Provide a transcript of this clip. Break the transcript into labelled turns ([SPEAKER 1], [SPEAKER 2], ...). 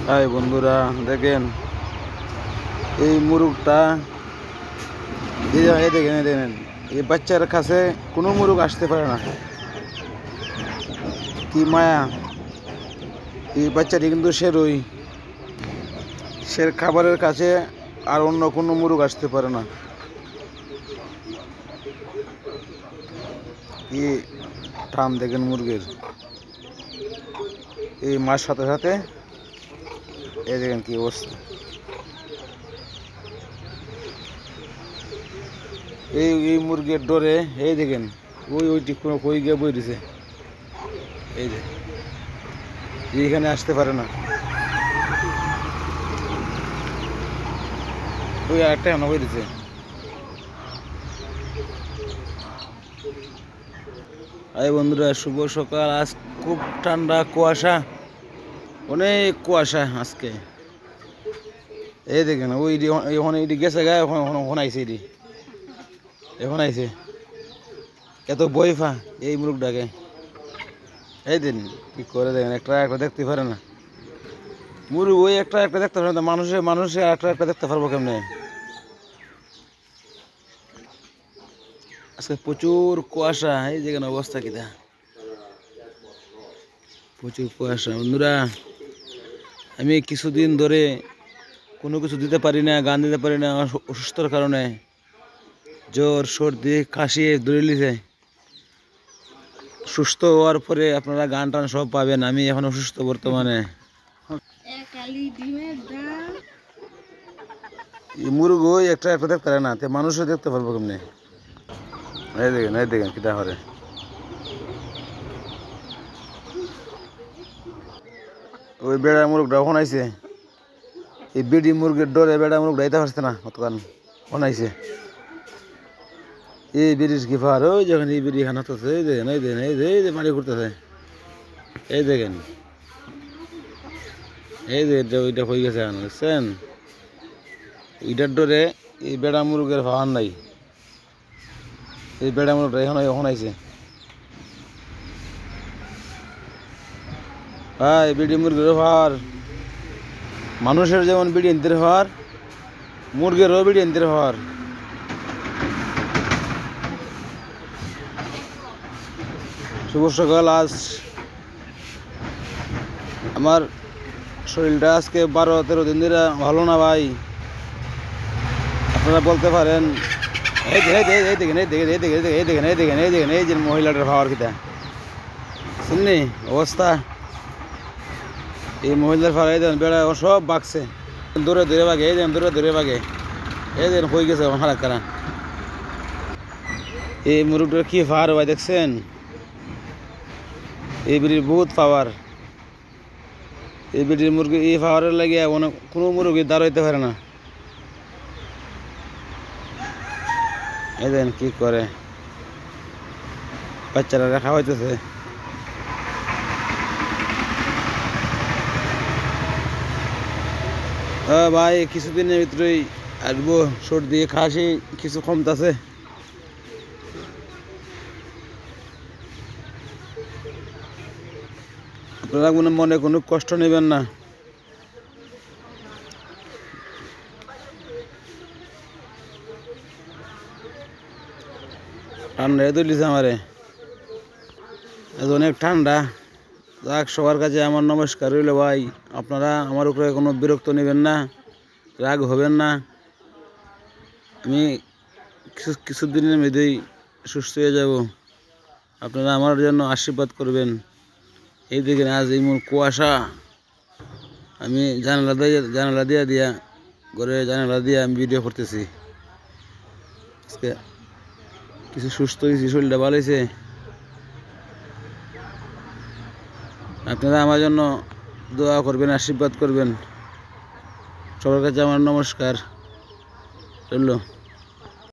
[SPEAKER 1] High বন্ধুরা, দেখেন এই মুরগটা, এই দেখেন এই বাচ্চার কাছে কোনো মুরগ আসতে পারে না। কি মায়া! এই বাচ্চাটি কিন্তু সে খাবারের কাছে আর অন্য কোনো মুরগ আসতে পারে না। কি টান দেখেন মুরগের, এই মার সাথে সাথে এই দেখেন কি অবস্থা। এই মুরগির ডরে এই দেখেন ওইটি কই গিয়ে বই দিছে। এই যে এইখানে আসতে পারে না। ওই আরেকটা এমন বই দিছে। আরে বন্ধুরা, শুভ সকাল। আজ খুব ঠান্ডা, কুয়াশা, অনেক কুয়াশা আজকে। এই দেখেন ওই এখন এইটি গেছে গায়ে, এখন আইছে এটি, এখন আইছে। এত বইফা এই মুরগটাকে। এই দিন কি করে দেখেন, একটা দেখতে পারে না মুরগ। ওই একটা দেখতে পারে না, মানুষে একটা দেখতে পারবো কেমনে? আজকে প্রচুর কুয়াশা। এই যেখানে অবস্থা কিটা, প্রচুর কুয়াশা। বন্ধুরা, আমি কিছুদিন ধরে কোনো কিছু দিতে পারি না, গান দিতে পারি না, অসুস্থতার কারণে। জ্বর, সর্দি, কাশি ধরে লিছে। সুস্থ হওয়ার পরে আপনারা গান টান সব পাবেন। আমি এখন অসুস্থ বর্তমানে। মুরগ ওই একটা দেখতে পারে না, মানুষও দেখতে পারবো কেমনি? এই দেখেন কিটা করে। ওই বেড়া মুরগটা ওখানে আইছে। এই বিডি মুরগির ডরে বেড়া মুরগটা আইতে পারছে না, কতক্ষণ ওখানে আইছে। এই বিড়ির কি ফার, ওই যখন এই বিড়ি খানা হতেছে। এই দেখেন এই যে মারি করতেছে। এই দেখেন এই যে ওইটা হয়ে গেছে, বুঝছেন? ওইটার ডরে এই বেড়া মুরগের ভার নাই। এই বেড়া মুরগটা এখন আইছে। হ্যাঁ, বিড়ি মুরগির ভার, মানুষের যেমন বিড়ি আনতে ভার, মুরগেরও বিড়ি আনতে ভার। শুভ সকাল। আজ আমার শরীরটা আজকে 12-13 দিন ধরে ভালো না ভাই। আপনারা বলতে পারেন। এই দেখেন এই যে মহিলাটার ভাবার কিটা শুননি অবস্থা। এই মহিলার ভাড়া এই দেখেন বেড়া সব বাগছে, দূরে বাগে। এই দেখেন দূরে বাগে। এই দেখেন হয়ে গেছে হারাক কারা। এই মুরগটার কি ভার ভাই, দেখছেন? এই বিড়ির বহুত পাওয়ার। এই বিড়ির মুরগি এই পাওয়ারের লাগিয়ে অনেক কোনো মুরগি দাঁড়াইতে পারে না। এই দেখেন কি করে, বাচ্চারা রাখা হইতেছে। ভাই কিছুদিনের ভিতরেই আসবো। সর্দি কাশি কিছু কমতেছে। আপনারা মনে কোনো কষ্ট নেবেন না। ঠান্ডা তুলিছে আমারে, অনেক ঠান্ডা। যাক, সবার কাছে আমার নমস্কার রইল ভাই। আপনারা আমার উপরে কোনো বিরক্ত নেবেন না, রাগ হবেন না। আমি কিছুদিনের মধ্যেই সুস্থ হয়ে যাব। আপনারা আমার জন্য আশীর্বাদ করবেন। এই দেখেন আজ এই কুয়াশা। আমি জানালা দিয়া ঘরে জানালা দিয়ে আমি ভিডিও করতেছি। আজকে কিছু সুস্থ হয়েছি, শরীরটা ভালো হয়েছে। আপনারা আমার জন্য দোয়া করবেন, আশীর্বাদ করবেন। সবার কাছে আমার নমস্কার রইল।